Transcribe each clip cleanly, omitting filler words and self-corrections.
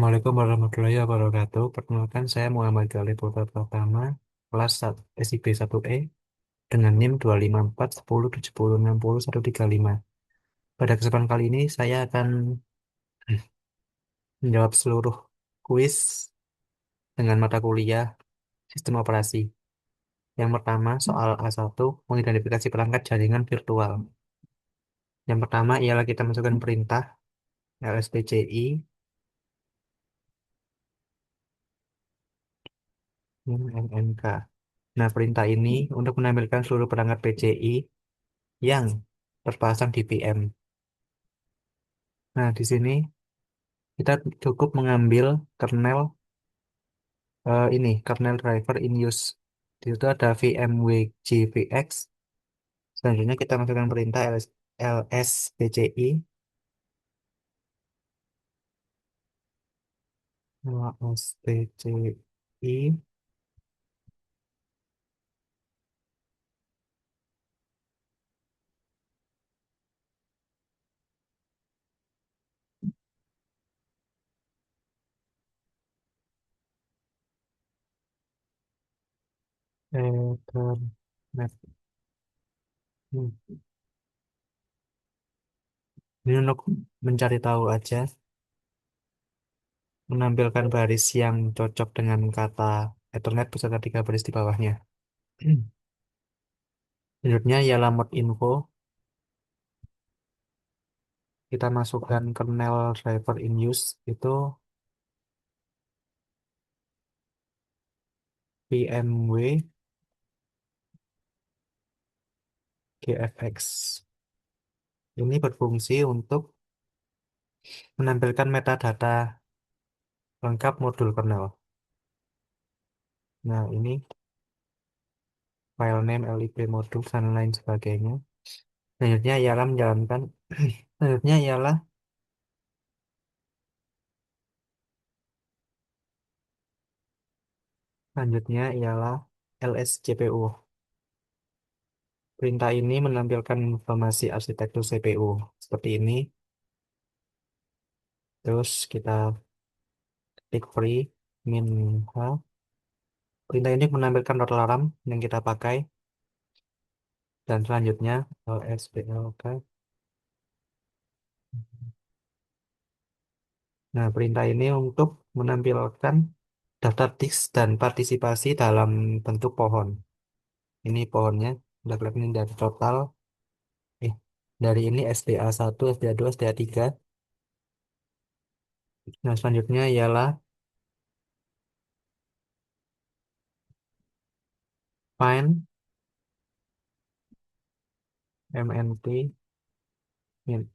Assalamualaikum warahmatullahi wabarakatuh. Perkenalkan, saya Muhammad Galih Putra Pratama, kelas SIB 1E, dengan NIM 254107060 135. Pada kesempatan kali ini, saya akan menjawab seluruh kuis dengan mata kuliah Sistem Operasi. Yang pertama, soal A1, mengidentifikasi perangkat jaringan virtual. Yang pertama ialah kita masukkan perintah lspci mmk. Nah, perintah ini untuk menampilkan seluruh perangkat PCI yang terpasang di VM. Nah, di sini kita cukup mengambil kernel kernel driver in use. Di situ ada VMwGVX. Selanjutnya kita masukkan perintah lspci lspci Ethernet. Hmm. Ini untuk mencari tahu aja, menampilkan baris yang cocok dengan kata Ethernet beserta tiga baris di bawahnya. Selanjutnya ialah mode info. Kita masukkan kernel driver in use itu VMwGFX. Ini berfungsi untuk menampilkan metadata lengkap modul kernel. Nah, ini file name, lib, modul, dan lain sebagainya. Selanjutnya ialah menjalankan selanjutnya ialah selanjutnya ialah lscpu. Perintah ini menampilkan informasi arsitektur CPU seperti ini. Terus kita klik free min h. Perintah ini menampilkan root alarm yang kita pakai. Dan selanjutnya lsblk. Nah, perintah ini untuk menampilkan daftar disk dan partisipasi dalam bentuk pohon. Ini pohonnya, udah kelihatan ini dari total. Eh, dari ini SDA1, SDA2, SDA3. Nah, selanjutnya ialah find mnt min.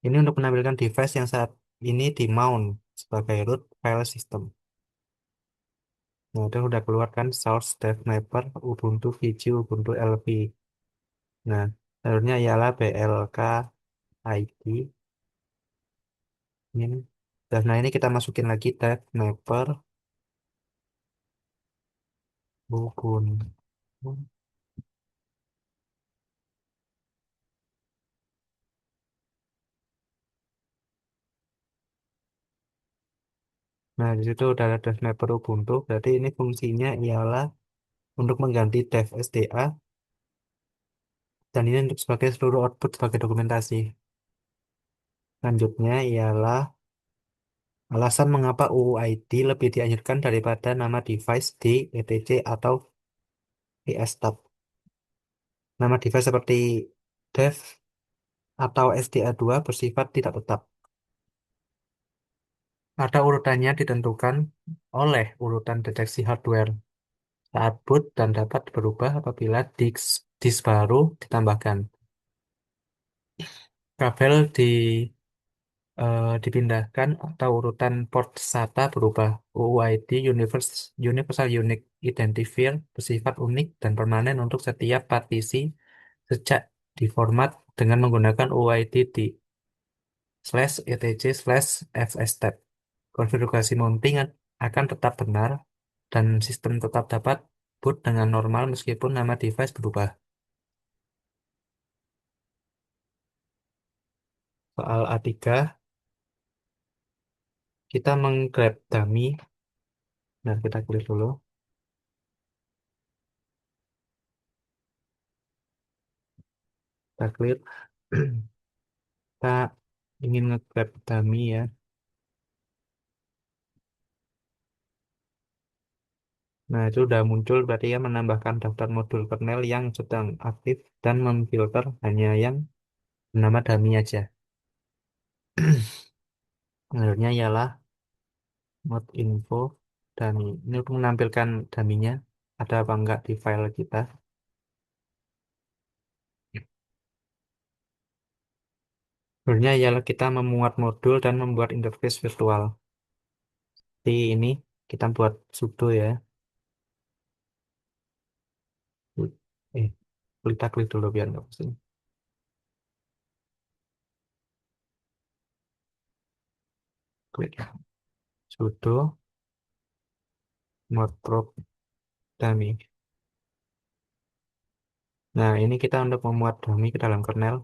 Ini untuk menampilkan device yang saat ini di mount sebagai root file system. Nah, itu udah keluar kan source dev mapper Ubuntu VG Ubuntu LV. Nah, selanjutnya ialah blk ID min. Dan nah, ini kita masukin lagi dev mapper Ubuntu. Nah, di situ udah ada dev mapper Ubuntu. Berarti ini fungsinya ialah untuk mengganti dev SDA, dan ini untuk sebagai seluruh output sebagai dokumentasi. Selanjutnya ialah alasan mengapa UUID lebih dianjurkan daripada nama device di etc atau estab. Nama device seperti dev atau SDA2 bersifat tidak tetap. Ada urutannya ditentukan oleh urutan deteksi hardware saat boot dan dapat berubah apabila disk baru ditambahkan. Kabel dipindahkan atau urutan port SATA berubah. UUID Universal Unique Identifier bersifat unik dan permanen untuk setiap partisi sejak diformat dengan menggunakan UUID di /etc/fstab. Konfigurasi mounting akan tetap benar dan sistem tetap dapat boot dengan normal meskipun nama device berubah. Soal A3, kita menggrab dummy. Nah, kita klik dulu. Kita klik. Kita ingin nge-grab dummy ya. Nah, itu udah muncul berarti ya menambahkan daftar modul kernel yang sedang aktif dan memfilter hanya yang bernama dummy aja. Menurutnya ialah mod info dummy. Ini untuk menampilkan dummy-nya ada apa enggak di file kita. Sebenarnya ialah kita memuat modul dan membuat interface virtual. Di ini kita buat sudo ya. Eh, kita klik dulu biar nggak pusing. Klik sudo modproc dummy. Nah, ini kita untuk memuat dummy ke dalam kernel.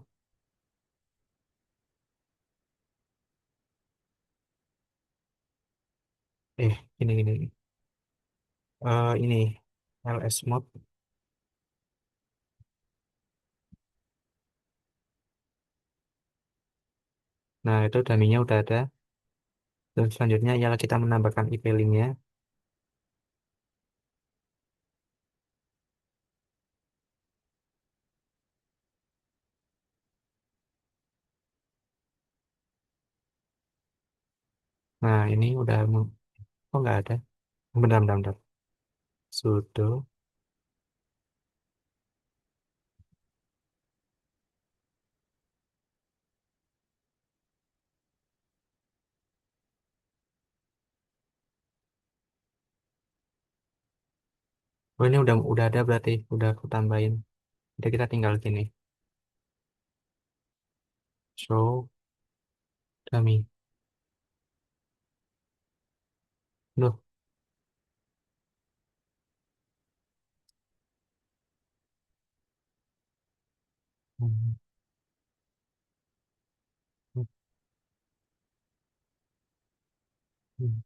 Ini. Ini ls mod. Nah, itu dummy-nya udah ada. Dan selanjutnya ialah kita menambahkan IP link-nya. Nah, ini udah oh nggak ada. Bentar. Sudo. Oh, ini udah ada berarti. Udah aku tambahin. Jadi kita tinggal gini. Show dummy. Loh. Hmm, hmm, hmm.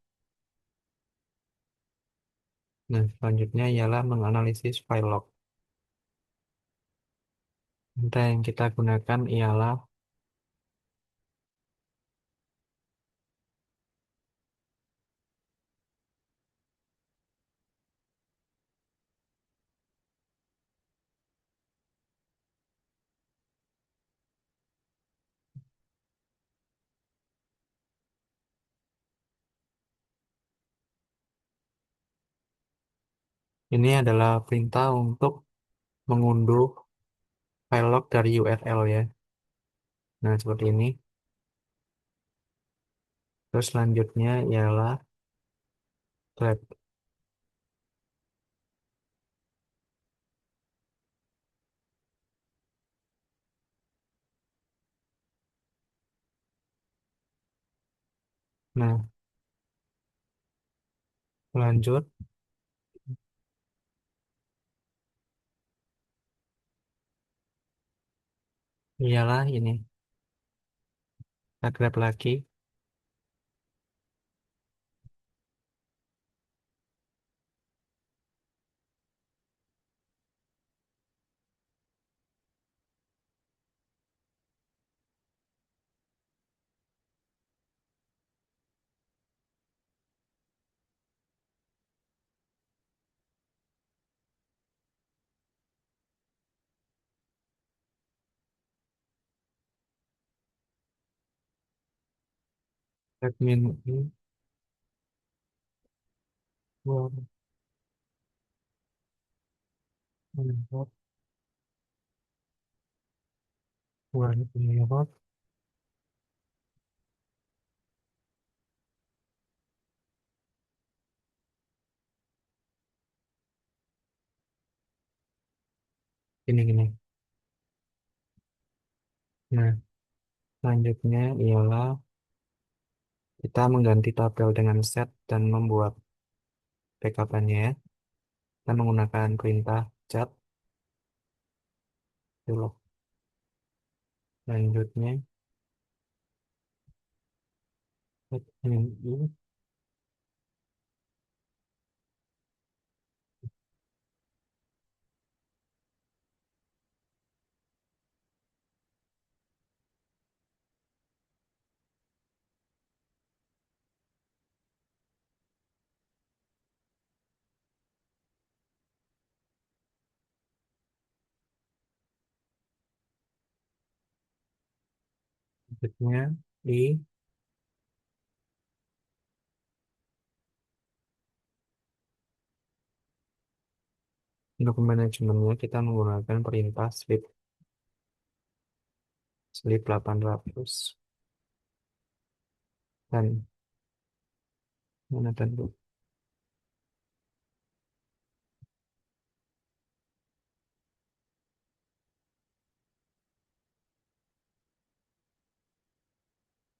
Nah, selanjutnya ialah menganalisis file log. Dan yang kita gunakan ialah, ini adalah perintah untuk mengunduh file log dari URL ya. Nah, seperti ini. Terus selanjutnya ialah grab. Nah, lanjut ialah ini. Kita grab lagi. Admin ini. Word, Word, Word. Gini. Nah, selanjutnya ialah kita mengganti tabel dengan set dan membuat backup-nya. Kita menggunakan perintah cat. Dulu. Selanjutnya, admin I, objeknya I, untuk manajemennya kita menggunakan perintah sleep 800 dan mana tadi.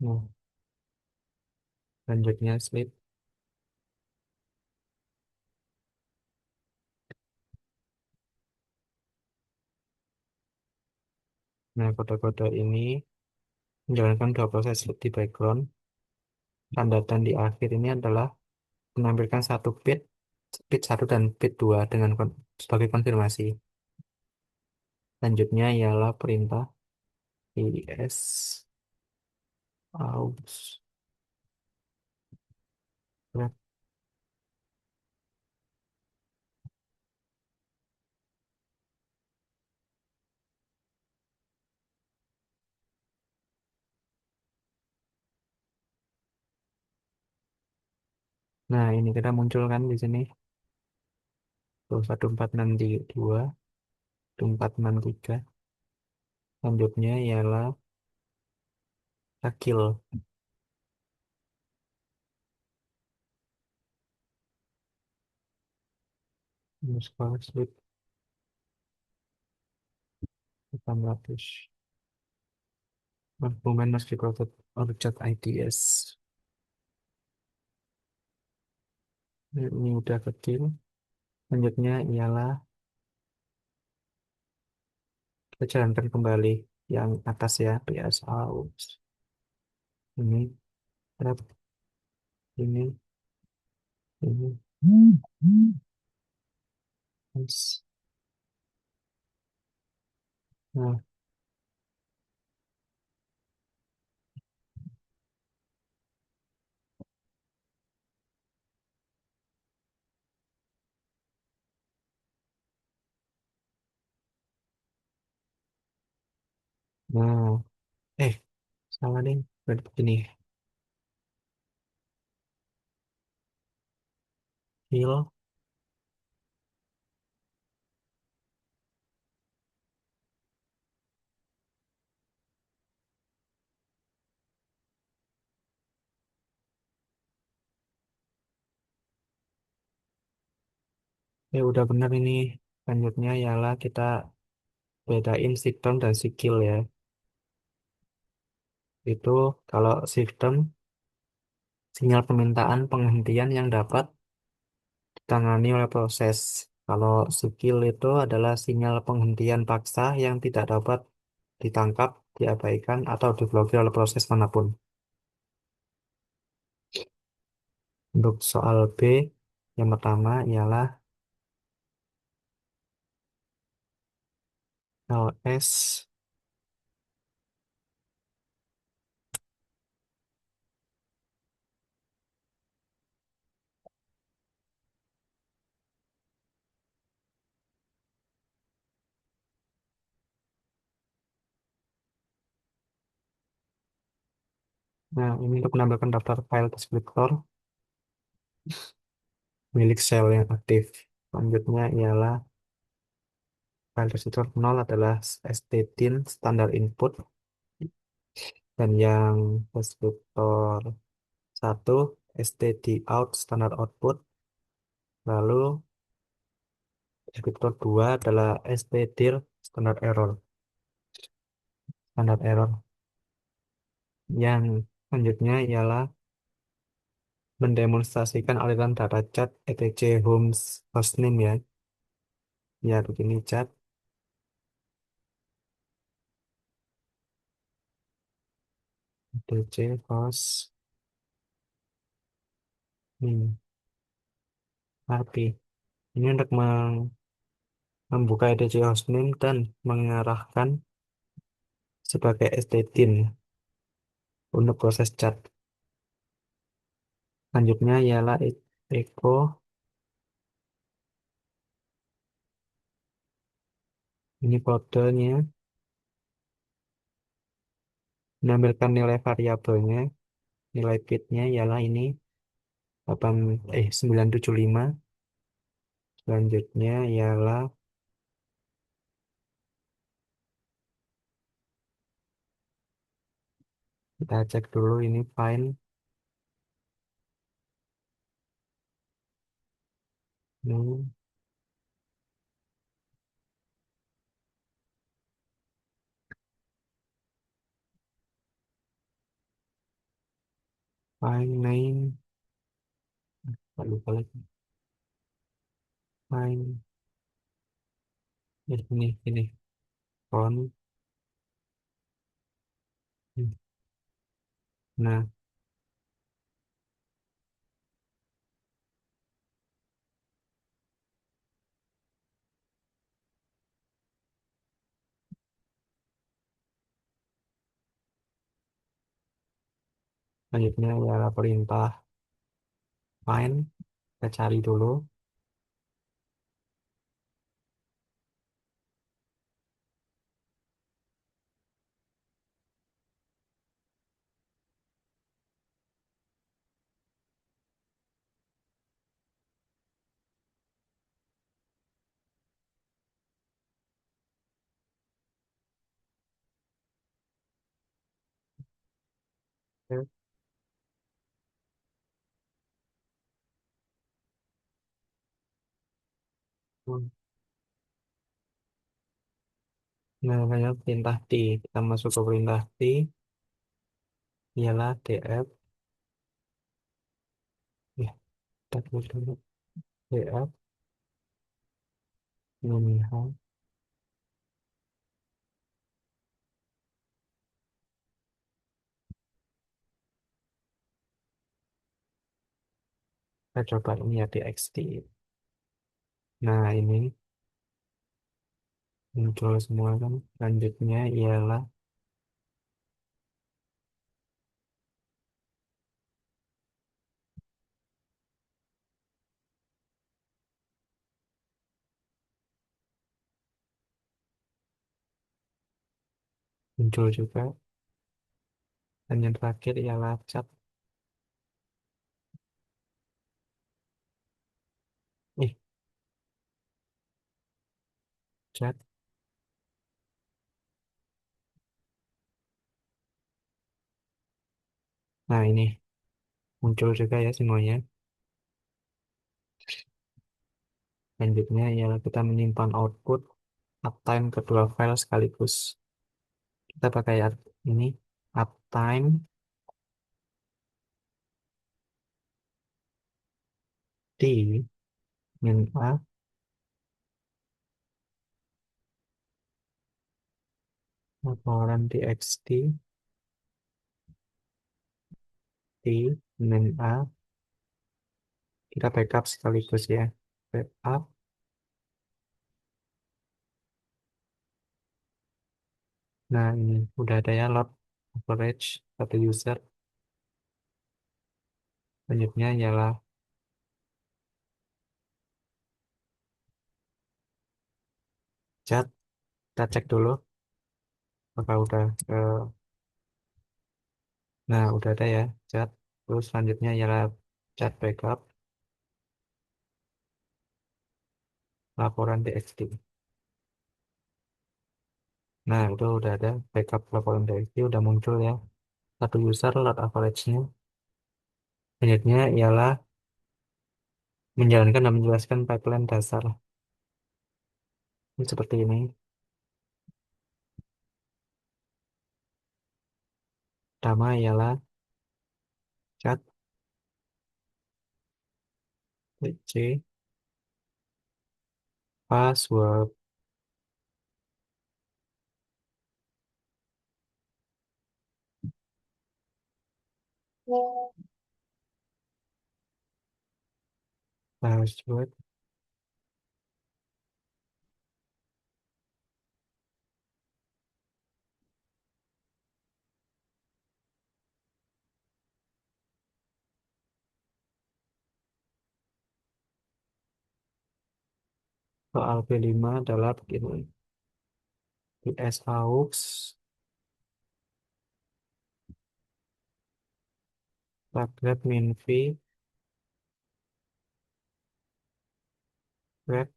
Nah, selanjutnya sleep. Nah, kode-kode ini menjalankan dua proses sleep di background. Tanda dan di akhir ini adalah menampilkan satu bit, bit 1 dan bit 2 dengan sebagai konfirmasi. Selanjutnya ialah perintah is aus. Nah, ini kita munculkan di sini tuh 1462, 1463. Selanjutnya ialah akil. Underscore sleep 800. Argumen must be quoted object IDS. Ini udah kecil. Selanjutnya ialah kita jalankan kembali yang atas ya, PS aus. Ini, tab, ini, yes. Nah, nah, eh, salah nih. Berarti begini, heal. Udah benar ini. Selanjutnya ialah kita bedain sistem dan skill ya. Itu kalau sistem sinyal permintaan penghentian yang dapat ditangani oleh proses. Kalau skill itu adalah sinyal penghentian paksa yang tidak dapat ditangkap, diabaikan, atau diblokir oleh proses manapun. Untuk soal B, yang pertama ialah ls. Nah, ini untuk menambahkan daftar file deskriptor milik sel yang aktif. Selanjutnya ialah file deskriptor 0 adalah stdin standar input, dan yang deskriptor 1 stdout standar output. Lalu deskriptor 2 adalah stdir standar error. Yang selanjutnya ialah mendemonstrasikan aliran data chat etc homes hostname ya. Ya, begini chat etc host Hmm, RP. Ini untuk membuka EDC hostname dan mengarahkan sebagai STDIN untuk proses chat. Selanjutnya ialah echo. Ini kodenya, menampilkan nilai variabelnya, nilai bitnya ialah ini 975. Selanjutnya ialah kita cek dulu ini ini find name, lupa lagi, find ini font. Nah, selanjutnya ialah perintah find. Kita cari dulu, namanya perintah D. Kita masuk ke perintah D, ialah df. Ya, kita tulis dulu df nominal. Kita coba ini ya txt. Nah, ini muncul semua kan. Selanjutnya ialah muncul juga. Dan yang terakhir ialah chat. Ih, chat. Nah, ini muncul juga ya semuanya. Selanjutnya ialah kita menyimpan output uptime kedua file sekaligus. Kita pakai ini uptime d min a laporan txt d min a. Kita backup sekaligus ya. Backup. Nah, ini udah ada ya load average satu user. Selanjutnya ialah chat. Kita cek dulu apakah udah nah, udah ada ya chat. Terus selanjutnya ialah chat backup laporan txt. Nah, itu udah ada backup laporan txt, udah muncul ya. Satu user load average-nya. Selanjutnya ialah menjalankan dan menjelaskan pipeline dasar. Ini seperti ini. Pertama ialah chat c password. Password soal P5 adalah begini. PS tablet minv web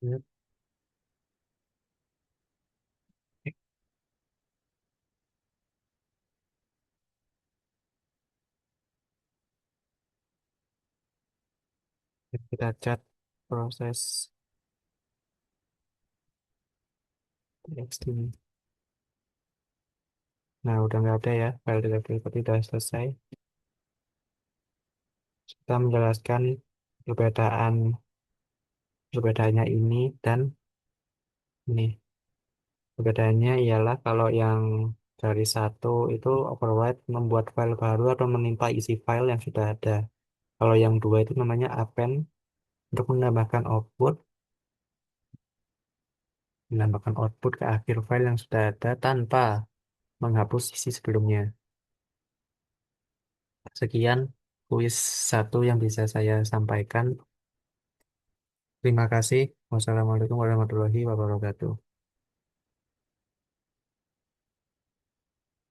web kita cat proses txt. Nah, udah nggak ada ya, file directory udah selesai. Kita menjelaskan perbedaan perbedaannya ini dan ini. Perbedaannya ialah kalau yang dari satu itu overwrite membuat file baru atau menimpa isi file yang sudah ada. Kalau yang dua itu namanya append untuk menambahkan output ke akhir file yang sudah ada tanpa menghapus isi sebelumnya. Sekian kuis satu yang bisa saya sampaikan. Terima kasih. Wassalamualaikum warahmatullahi wabarakatuh.